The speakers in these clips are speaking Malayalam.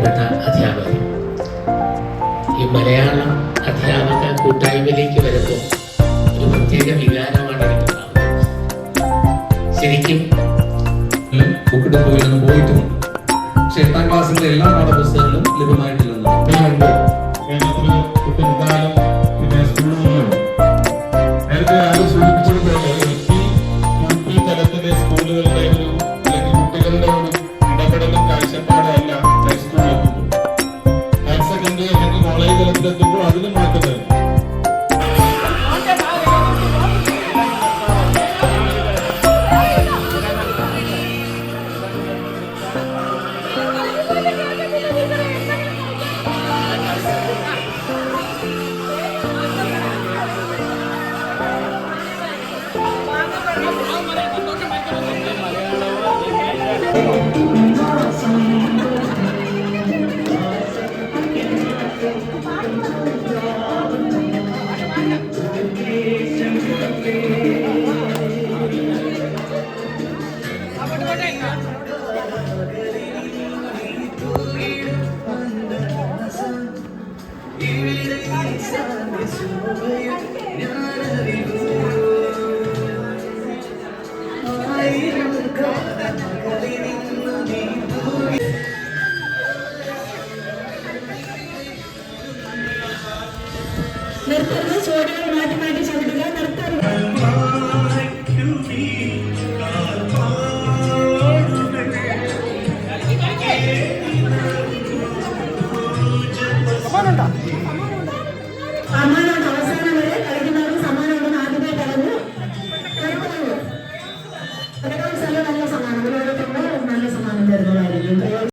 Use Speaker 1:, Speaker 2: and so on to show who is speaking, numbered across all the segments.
Speaker 1: പ്രിയപ്പെട്ട അധ്യാപകർ, ഈ മലയാളം അധ്യാപക കൂട്ടായ്മയിലേക്ക് വരുമ്പോൾ ഒരു പ്രത്യേക വികാരമാണ് എനിക്ക് ശരിക്കും
Speaker 2: ബുക്കിട്ട് പോയിട്ടുമുണ്ട്. പക്ഷെ 8ാം ക്ലാസ്സിന്റെ എല്ലാ പാഠപുസ്തകങ്ങളും ലഭ്യമായിട്ടില്ലെന്ന്
Speaker 3: കേരളത്തില് ഇപ്പൊ എന്തായാലും പിന്നെ സ്കൂളുകളിലും നേരത്തെ ആരും സൂചിപ്പിച്ചതുപോലെ യുപി തലത്തിലെ സ്കൂളുകളുടെ ഒരു അല്ലെങ്കിൽ കുട്ടികളുടെ ഒരു ഇടപെടലും കാഴ്ചപ്പാടല്ല ഹൈസ്കൂളിലെത്തുമ്പോൾ. ഹയർ സെക്കൻഡറി അല്ലെങ്കിൽ കോളേജ് തലത്തിലെത്തുമ്പോൾ അതിന് മാറ്റം വരും.
Speaker 4: നിർത്തുന്ന ചോദ്യങ്ങൾ മാറ്റി മാറ്റി ചോദിക്കുക. നിർത്തുക. സമ്മാനമുണ്ട്. അവസാനം വരെ കളിക്കുന്നവർക്ക് സമ്മാനമുണ്ടെന്ന് ആദ്യമേ പറഞ്ഞു. നല്ല സമ്മാനം, ഓരോരുത്തരുടെ നല്ല സമ്മാനം തരുന്നതായിരിക്കും.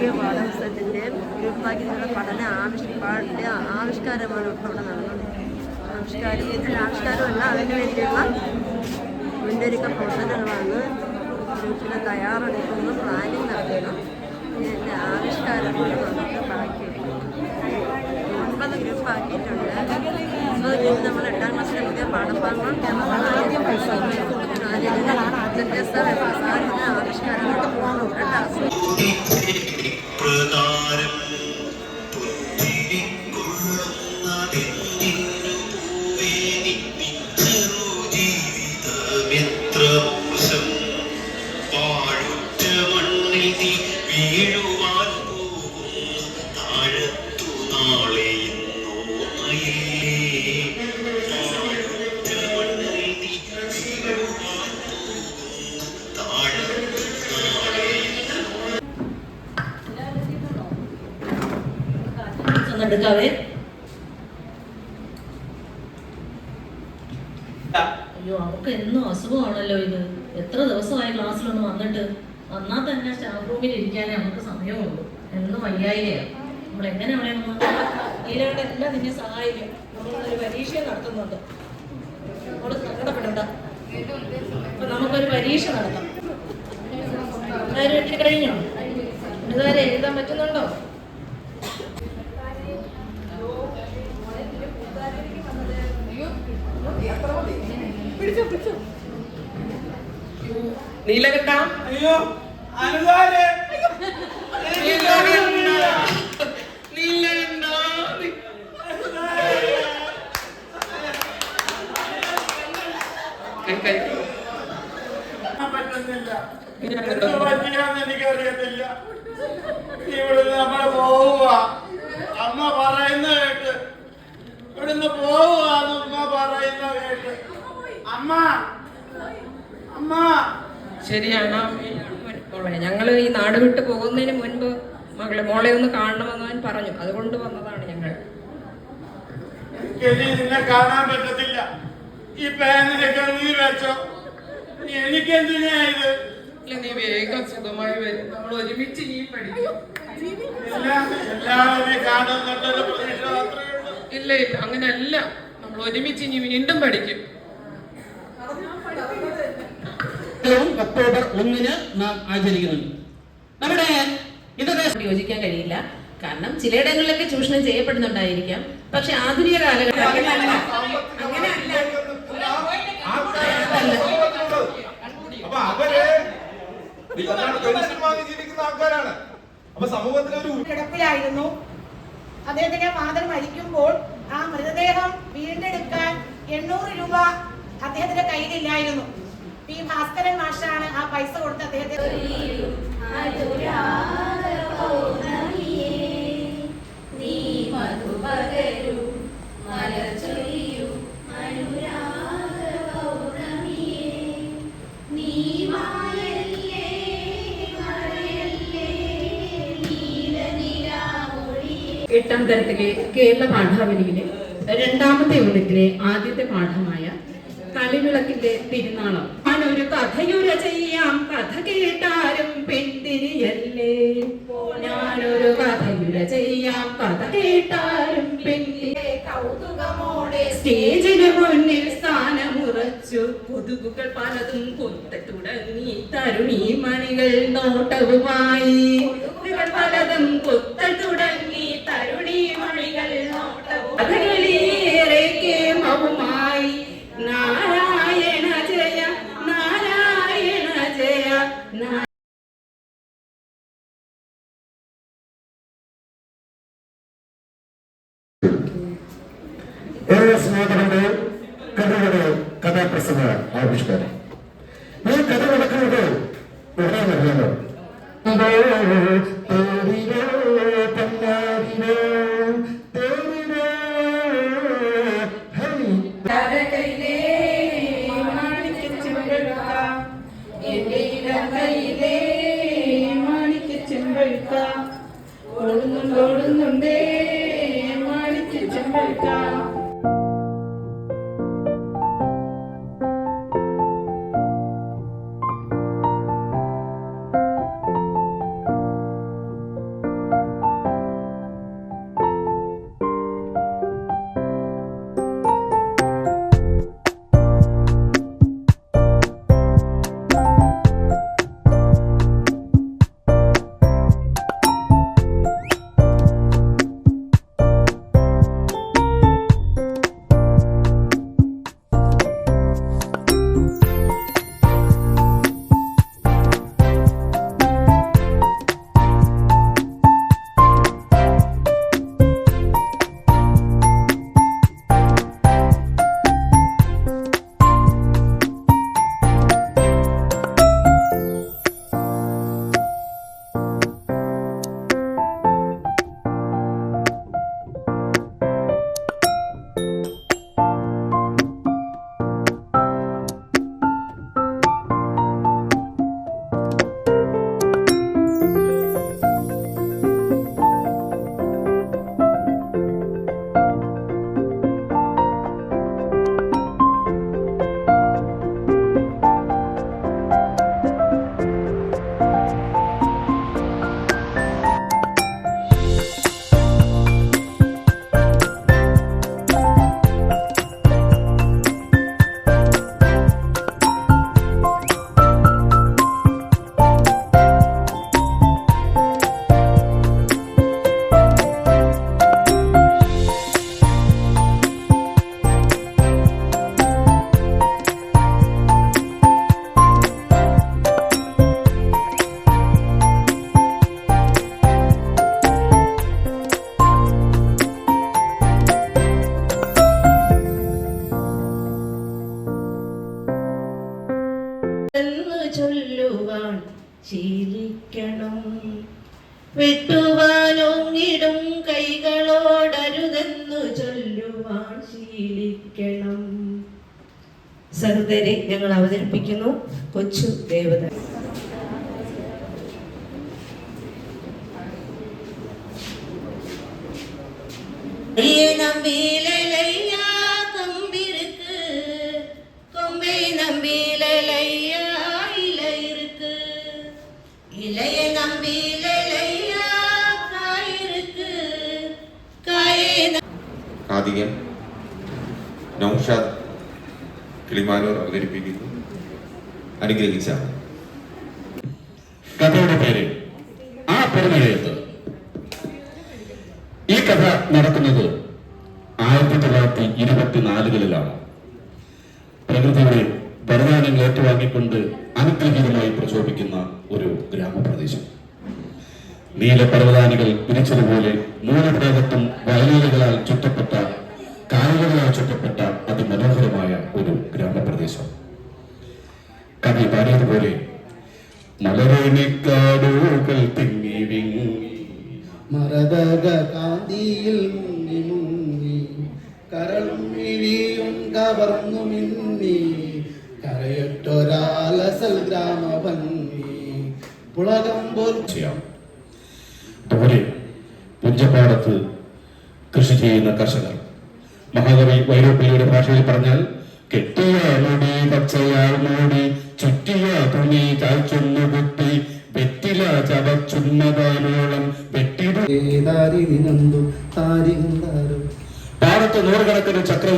Speaker 5: പുതിയ പാഠപുസ്തകത്തിൻ്റെയും ഗ്രൂപ്പാക്കിയുള്ള ആവിഷ്കാരമാണ് അവിടെ നടന്നത്. ആവിഷ്കാരമല്ല, അതിന് വേണ്ടിയുള്ള മുന്നൊരുക്ക പ്രവർത്തനങ്ങളാണ് ഗ്രൂപ്പിനെ തയ്യാറെടുക്കുന്നു, പ്ലാനിങ് നടത്തുന്നു. ഇതിൻ്റെ ആവിഷ്കാരമാണ് നമുക്ക് ബാക്കി 9 ഗ്രൂപ്പാക്കിയിട്ടുണ്ട്. 9 ഗ്രൂപ്പ് നമ്മൾ 8ാം ക്ലാസ്സിലെ പുതിയ പാഠഭാഗങ്ങൾ ആവിഷ്കാരമായിട്ട് പോകുന്നുണ്ട്.
Speaker 6: എടുക്കാവേ. അയ്യോ, അവർക്ക് എന്നും അസുഖമാണല്ലോ ഇത്. എത്ര ദിവസമായി ക്ലാസ്സിലൊന്ന് വന്നിട്ട്? വന്നാൽ തന്നെ സ്റ്റാഫ് റൂമിൽ ഇരിക്കാനേ നമുക്ക് സമയമുള്ളൂ. എന്നും വയ്യായികയാണ്. നമ്മൾ എങ്ങനെ അവിടെ ഇതിലൂടെ എല്ലാം നിന്നെ സഹായിക്കും. നമ്മളൊരു പരീക്ഷ നടത്തുന്നുണ്ട്. നമ്മൾ സങ്കടപ്പെടണ്ട. അപ്പൊ നമുക്കൊരു പരീക്ഷ നടത്താം. എല്ലാവരും എത്തി കഴിഞ്ഞോ? ഇതുവരെ എഴുതാൻ പറ്റുന്നുണ്ടോ?
Speaker 7: നീലകണ്ഠ,
Speaker 8: അയ്യോ അനുകാരെ പറ്റുന്നില്ല, പറ്റിയാന്ന് എനിക്കറിയത്തില്ല. ഇവിടുന്ന് നമ്മള് പോവുക, അമ്മ പറയുന്ന കേട്ട്. ഇവിടുന്ന് പോവുകയെന്ന് അമ്മ പറയുന്ന കേട്ട്. അമ്മ അമ്മ
Speaker 7: ശരിയാണ് മോളെ. ഞങ്ങൾ ഈ നാട് വിട്ട് പോകുന്നതിന് മുൻപ് മോളെ ഒന്ന് കാണണമെന്ന് അവൻ പറഞ്ഞു. അതുകൊണ്ട് വന്നതാണ് ഞങ്ങൾ.
Speaker 8: എനിക്ക് നിന്നെ കാണാൻ പറ്റത്തില്ല. ഈ പേനൊക്കെ നീ വെച്ചോ. എനിക്കെന്തിനാ ഇത്?
Speaker 7: ഇല്ല, നീ വേഗം സുഖമായി വരും. നമ്മൾ ഒരുമിച്ച് ഈ പഠിക്കും.
Speaker 8: എല്ലാവരെയും കാണുന്നുണ്ടൊരു പ്രതീക്ഷ മാത്രമേ ഉള്ളൂ.
Speaker 7: ഇല്ല ഇല്ല, അങ്ങനെയല്ല. നമ്മൾ ഒരുമിച്ച് ഇനി വീണ്ടും പഠിക്കും.
Speaker 9: ഒക്ടോബർ 1 നാം ആചരിക്കുന്നുണ്ട്. നമ്മുടെ ഇതൊക്കെ
Speaker 10: യോജിക്കാൻ കഴിയില്ല. കാരണം ചിലയിടങ്ങളിലൊക്കെ ചൂഷണം ചെയ്യപ്പെടുന്നുണ്ടായിരിക്കാം. പക്ഷെ ആധുനിക കാലഘട്ടത്തിൽ
Speaker 4: കിടപ്പിലായിരുന്നു. അദ്ദേഹത്തിന്റെ ഫാദർ മരിക്കുമ്പോൾ ആ മൃതദേഹം വീണ്ടെടുക്കാൻ 800 രൂപ അദ്ദേഹത്തിന്റെ കയ്യിലില്ലായിരുന്നു. പി ഭാസ്കരൻ മാഷാണ് ആ പൈസ കൊടുത്ത് അദ്ദേഹത്തെ
Speaker 10: എട്ടാം തരത്തിലെ കേരള പാഠാവലിയിലെ 2ാമത്തെ യൂണിറ്റിലെ ആദ്യത്തെ പാഠമായ കളിവിളക്കിന്റെ തിരുനാളം. ഞാനൊരു കഥയുര ചെയ്യാം, കഥ കേട്ടാലും പെൺതിരിയല്ലേ. ഞാനൊരു കഥയുര ചെയ്യാം, കഥ കേട്ടാലും പെൺതിരി. കൗതുകമോടെ സ്റ്റേജിന് മുന്നിൽ സ്ഥാനമുറച്ചു. കൊതുകുകൾ പലതും കൊത്ത തുടങ്ങി. തരുണി മണികൾ നോട്ടവുമായി. കൊതുകുകൾ പലതും കൊത്ത തുടങ്ങി. തരുണി മണികൾ നോട്ടവും. കഥകളിയേറെ കേമവുമായി. നാരായണ ജയ നാരായണ ജയ.
Speaker 11: ഏറെ സ്നേഹമുണ്ട് കഥയുടെ കഥാപ്രസംഗ ആവിഷ്കാരം. ഈ കഥ നടക്കുന്നത് എവിടെയാണെന്നറിയാമോ?
Speaker 7: ഓടുന്നുണ്ടേ മാണിക്യ ചെമ്പഴുക്ക.
Speaker 6: ചൊല്ലുവാൻ ശീലിക്കണം. വെട്ടുവാനൊങ്ങിടും കൈകളോടരുതെന്നു ചൊല്ലുവാൻ ശീലിക്കണം. സഹോദരി ഞങ്ങൾ അവതരിപ്പിക്കുന്നു കൊച്ചു ദേവത. நம்பிலையா கம்பிருக்கு கொம்பை நம்பிலையா இலை இருக்கு இலைய நம்பிலையா காயிருக்கு காயே.
Speaker 12: കാതികൻ നൗഷാദ് കിളിമാനൂർ അവതരിപ്പിക്കുന്നു. അനുഗ്രഹിച്ച
Speaker 9: കഥയുടെ പേര് ആ പെരുമഴയത്ത്. ഈ കഥ നടക്കുന്നത് 1924 പ്രകൃതിയുടെ വരദാനങ്ങൾ ഏറ്റുവാങ്ങിക്കൊണ്ട് അനുഗ്രഹീതമായി പ്രചോദിക്കുന്ന ഒരു ഗ്രാമപ്രദേശം. നീലപർവ്വതാനികൾ പിരിച്ചതുപോലെ മൂലഭാഗത്തും വയലുകളാൽ ചുറ്റപ്പെട്ട കായലുകളാൽ ചുറ്റപ്പെട്ട അതിമനോഹരമായ ഒരു ഗ്രാമപ്രദേശം. കവി പാടിയതുപോലെ മലരേണിക്കാടുകൾ തിങ്ങി വിങ്ങി
Speaker 13: മരതക കാന്തിയിൽ മുങ്ങി മുങ്ങി കരളും മിഴിയും കവർന്നു മിന്നി കരയൊട്ടൊരാലസൽ ഗ്രാമഭംഗി പുളകം പോൽ
Speaker 9: ചെയ്യാം. ദൂരെ പുഞ്ചപ്പാടത്ത് കൃഷി ചെയ്യുന്ന കർഷകർ. മഹാകവി വൈലോപ്പിള്ളിയുടെ ഭാഷയിൽ പറഞ്ഞാൽ കെട്ടിയ മുടി പച്ചയാൾ മൂടി ചുറ്റിയ തുണി ചായ്ച്ചൊന്നു കുത്തി വെറ്റില ചവച്ചുന്നതാനോളം പാടത്ത് നൂറുകണക്കിന് ചക്രം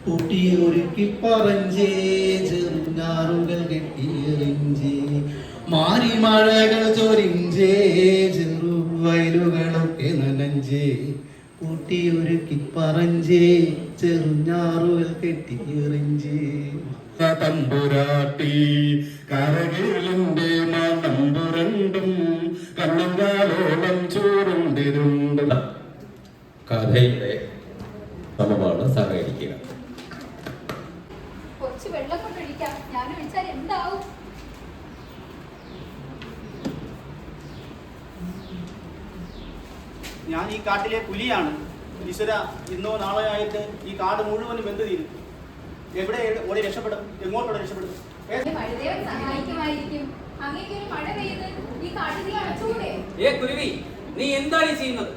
Speaker 13: കൂട്ടിയൊരുക്കി പറഞ്ചേ ചെറുഞാറുകൾ കെട്ടിയെറിഞ്ചേ മാരി മഴകൾ ചൊരിഞ്ചേ ചെറുവയലുകളൊക്കെ നനഞ്ചേ കൂട്ടിയൊരുക്കി പറഞ്ചേ ചെറുഞാറുകൾ കെട്ടിയെറിഞ്ചേ
Speaker 9: തമ്പുരാട്ടി കരകിളിന്റെ നമ്പുരണ്ടും കണ്ണങ്കാലോളം ചോറുണ്ടിരുണ്ടും.
Speaker 2: കഥയുടെ സമമാണ് സഹകരിക്കുക.
Speaker 14: കുറച്ച് വെള്ളം കൊണ്ടൊഴിക്കാം. ഞാൻ ഒഴിച്ചാൽ എന്താവും?
Speaker 13: ഞാൻ ഈ കാട്ടിലെ പുലിയാണ്. ഈശ്വര, ഇന്നോ നാളെയോ ആയിട്ട് ഈ കാട് മുഴുവനും വെന്ത് തീരും. എവിടെ ഓടി രക്ഷപ്പെടും? എങ്ങോട്ടോടെ രക്ഷപ്പെടും?
Speaker 14: മഴദേവൻ സഹായിക്കുമായിരിക്കും. അങ്ങേക്കൊരു മഴ പെയ്ത് ഈ കാട്ടിൽ അടച്ചുകൂടെ?
Speaker 15: കുരുവി, നീ എന്താണ് ചെയ്യുന്നത്?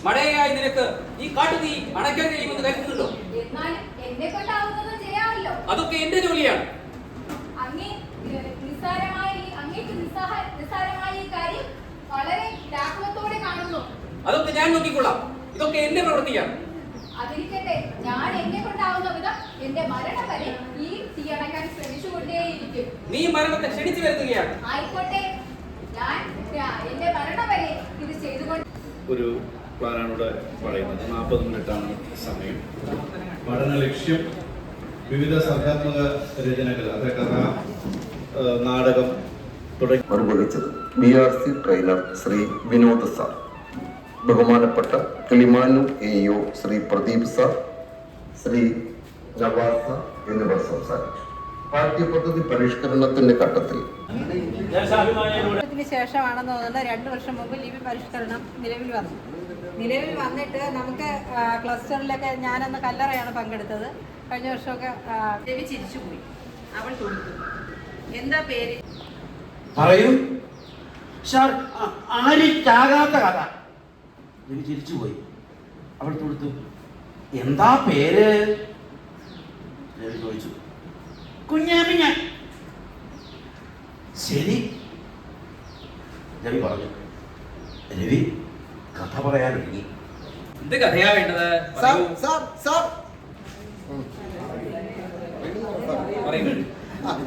Speaker 15: മഴയായി നിനക്ക് ഈ കാട്ടുതീ അണയ്ക്കാൻ കഴിയുമെന്ന് കരുതുന്നുണ്ടോ?
Speaker 14: എന്നാൽ എന്നെ കൊണ്ടാവുന്നത് ചെയ്യാമല്ലോ.
Speaker 15: അതൊക്കെ എന്റെ ജോലിയാണ്.
Speaker 14: അങ്ങേക്ക് നിസ്സാരമായ ഈ കാര്യം വളരെ ലാഘവത്തോടെ കാണുന്നു.
Speaker 15: അതൊക്കെ ഞാൻ നോക്കിക്കൊള്ളാം. ഇതൊക്കെ എന്റെ പ്രവൃത്തിയാണ്.
Speaker 14: അതിരിക്കട്ടെ, ഞാൻ എന്നെ കൊണ്ടാവുന്ന വിധം എന്റെ മരണം വരെ ഈ തീ അടക്കാൻ ശ്രമിച്ചുകൊണ്ടേയിരിക്കും.
Speaker 15: നീ മരണത്തെ ക്ഷണിച്ചു വരുത്തുകയാണ്.
Speaker 14: ആയിക്കോട്ടെ, ഞാൻ എന്റെ മരണം വരെ ഇത് ചെയ്തുകൊണ്ട്.
Speaker 3: ഒരു പ്ലാനാണ് ഇവിടെ പറയുന്നത്. 40 മിനിറ്റാണ് സമയം. പഠന ലക്ഷ്യം വിവിധ സർഗാത്മക രചനകൾ, അത് കഥ, നാടകം തുടങ്ങി
Speaker 11: നിർവഹിച്ചത് BRC trainer Shri Vinod sir, ബഹുമാനപ്പെട്ട Kilimanoor AO Shri Pradeep sir, Shri Navas sir എന്നിവർ സംസാരിച്ചു. പാഠ്യപദ്ധതി പരിഷ്കരണത്തിന്റെ ഘട്ടത്തിൽ
Speaker 5: ശേഷമാണെന്ന് തോന്നുന്നത് 2 വർഷം മുമ്പ് ലിപി പരിഷ്കരണം നിലവിൽ വന്നിട്ട് നമുക്ക് ക്ലസ്റ്ററിലൊക്കെ ഞാനന്ന് കല്ലറയാണ് പങ്കെടുത്തത്. കഴിഞ്ഞ വർഷമൊക്കെ ദേവി ചിരിച്ചുപോയി. അവൾ കൊടുത്തു. എന്താ പേര്
Speaker 13: പറയൂ സാർ. ആരിച്ചാകാത്ത കഥ. ദേവി ചിരിച്ചുപോയി. അവൾ കൊടുത്തു. എന്താ പേര്? ദേവി ചോദിച്ചു. കുഞ്ഞാമിഞ്ഞ. ശരി, രവി പറഞ്ഞു. രവി കഥ പറയാനൊരുങ്ങി.
Speaker 15: എന്ത് കഥയാ വേണ്ടത്?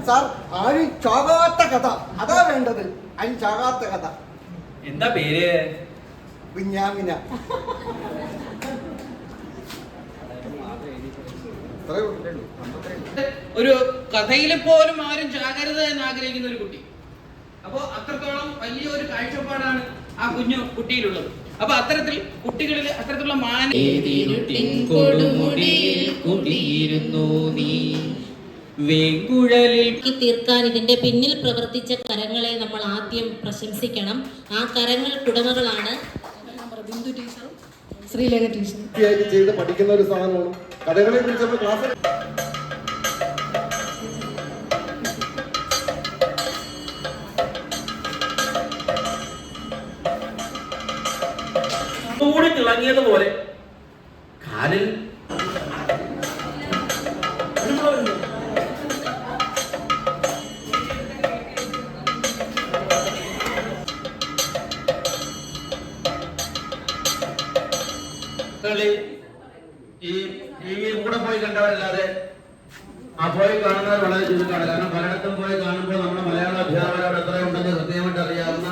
Speaker 13: സാർ, ആരും ചാകാത്ത കഥ. അതാ വേണ്ടത്. അതിന് ചാകാത്ത കഥ.
Speaker 15: എന്താ പേര്?
Speaker 13: കുഞ്ഞാമിന.
Speaker 10: ഒരു കഥയിൽ പോലും ആരും ചാകരുത് എന്ന് ആഗ്രഹിക്കുന്ന ഒരു കുട്ടി. അപ്പോൾ അത്രത്തോളം വലിയൊരു കാഴ്ചപ്പാടാണ് ആ കുഞ്ഞു കുട്ടിയിലുള്ളത്. അപ്പൊ അത്തരത്തിൽ കുട്ടികളിൽ അത്തരത്തിലുള്ള വേങ്കുഴലിൽ
Speaker 6: തീർക്കാൻ ഇതിന്റെ പിന്നിൽ പ്രവർത്തിച്ച കരങ്ങളെ നമ്മൾ ആദ്യം പ്രശംസിക്കണം. ആ കരങ്ങൾക്കുടമകളാണ്
Speaker 5: ബിന്ദു ടീച്ചറും ശ്രീലേഖ ടീച്ചറും
Speaker 9: ചെയ്ത് പഠിക്കുന്ന ഒരു സാധനമാണ്. കഥകളെ കുറിച്ച് നമ്മൾ ക്ലാസ്
Speaker 10: കൂടി തിളങ്ങിയതുപോലെ കാലിൽ
Speaker 3: ഈ കൂടെ പോയി കണ്ടവരല്ലാതെ ആ പോയി കാണുന്നവർ വളരെ ചുരുക്കമാണ്. കാരണം പലയിടത്തും പോയി കാണുമ്പോൾ നമ്മുടെ മലയാള അധ്യാപകരോട് എത്രയുണ്ടെന്ന് കൃത്യമായിട്ട് അറിയാവുന്ന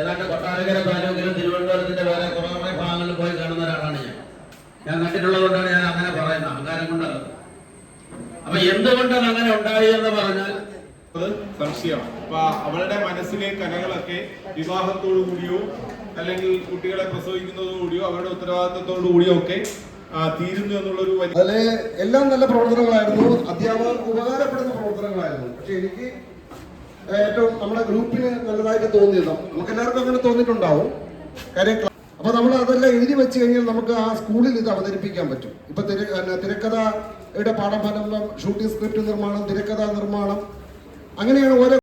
Speaker 3: ഏതാണ്ട് കൊട്ടാരക്കര താലൂക്കിലും തിരുവനന്തപുരത്തിന്റെ വേറെ കുറെ ഭാഗങ്ങളിൽ പോയി കാണുന്ന ഒരാളാണ് ഞാൻ കണ്ടിട്ടുള്ളത് കൊണ്ടാണ് ഞാൻ അങ്ങനെ പറയുന്നത്, അഹങ്കാരം കൊണ്ടല്ല. അപ്പൊ എന്തുകൊണ്ടാണ് അങ്ങനെ ഉണ്ടായി എന്ന് പറഞ്ഞാൽ
Speaker 8: സംശയമാണ്. അപ്പൊ അവളുടെ മനസ്സിലെ കലകളൊക്കെ വിവാഹത്തോടു കൂടിയോ അല്ലെങ്കിൽ കുട്ടികളെ പ്രസവിക്കുന്നതോടുകൂടിയോ അവരുടെ ഉത്തരവാദിത്തത്തോടു കൂടിയോ ഒക്കെ തീരുന്നു എന്നുള്ളൊരു
Speaker 9: അതിലെ എല്ലാം നല്ല പ്രവർത്തനങ്ങളായിരുന്നു, അധ്യാപകർക്ക് ഉപകാരപ്പെടുന്ന പ്രവർത്തനങ്ങളായിരുന്നു. പക്ഷെ എനിക്ക് ഏറ്റവും നമ്മുടെ ഗ്രൂപ്പിന് നല്ലതായിട്ട് തോന്നിയത്, നമുക്ക് എല്ലാവർക്കും അങ്ങനെ തോന്നിയിട്ടുണ്ടാവും കാര്യം. അപ്പൊ നമ്മൾ അതെല്ലാം എഴുതി വെച്ച് കഴിഞ്ഞാൽ നമുക്ക് ആ സ്കൂളിൽ ഇത് അവതരിപ്പിക്കാൻ പറ്റും. ഇപ്പൊ തിരക്കഥയുടെ പാഠഭാഗം, ഷൂട്ടിംഗ് സ്ക്രിപ്റ്റ് നിർമ്മാണം, തിരക്കഥാ നിർമ്മാണം, അങ്ങനെയാണ് ഓരോ